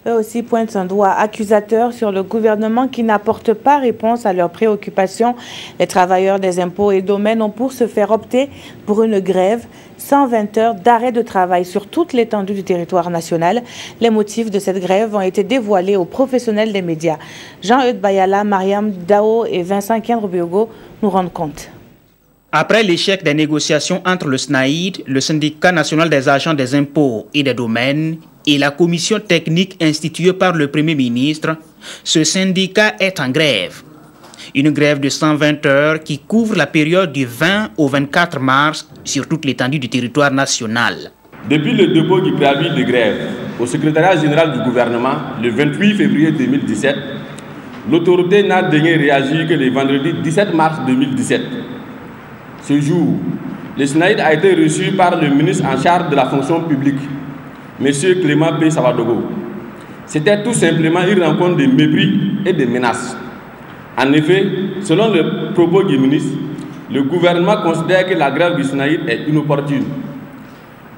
Eux aussi pointent un doigt accusateur sur le gouvernement qui n'apporte pas réponse à leurs préoccupations. Les travailleurs des impôts et domaines ont pour se faire opter pour une grève, 120 heures d'arrêt de travail sur toute l'étendue du territoire national. Les motifs de cette grève ont été dévoilés aux professionnels des médias. Jean-Eudes Bayala, Mariam Dao et Vincent Kendro-Biogo nous rendent compte. Après l'échec des négociations entre le SNAID, le syndicat national des agents des impôts et des domaines, et la commission technique instituée par le Premier ministre, ce syndicat est en grève. Une grève de 120 heures qui couvre la période du 20 au 24 mars sur toute l'étendue du territoire national. Depuis le dépôt du préavis de grève au secrétariat général du gouvernement le 28 février 2017, l'autorité n'a daigné réagir que le vendredi 17 mars 2017. Ce jour, le SNAID a été reçu par le ministre en charge de la fonction publique, M. Clément P. Savadogo. C'était tout simplement une rencontre de mépris et de menaces. En effet, selon le propos du ministre, le gouvernement considère que la grève du SNAID est inopportune.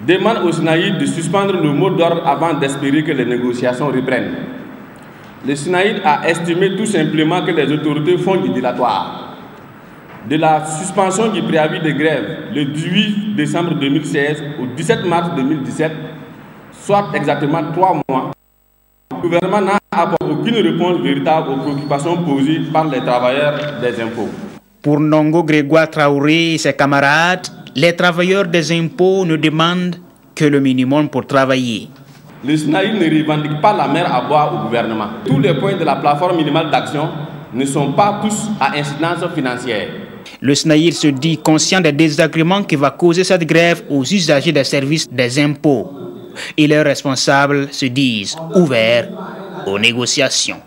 Demande au SNAID de suspendre le mot d'ordre avant d'espérer que les négociations reprennent. Le SNAID a estimé tout simplement que les autorités font du dilatoire. De la suspension du préavis de grève le 18 décembre 2016 au 17 mars 2017, soit exactement 3 mois, le gouvernement n'a apporté aucune réponse véritable aux préoccupations posées par les travailleurs des impôts. Pour Ndongo Grégoire Traoré et ses camarades, les travailleurs des impôts ne demandent que le minimum pour travailler. Le SNAID ne revendique pas la mer à boire au gouvernement. Tous les points de la plateforme minimale d'action ne sont pas tous à incidence financière. Le SNAID se dit conscient des désagréments que va causer cette grève aux usagers des services des impôts. Et leurs responsables se disent ouverts aux négociations.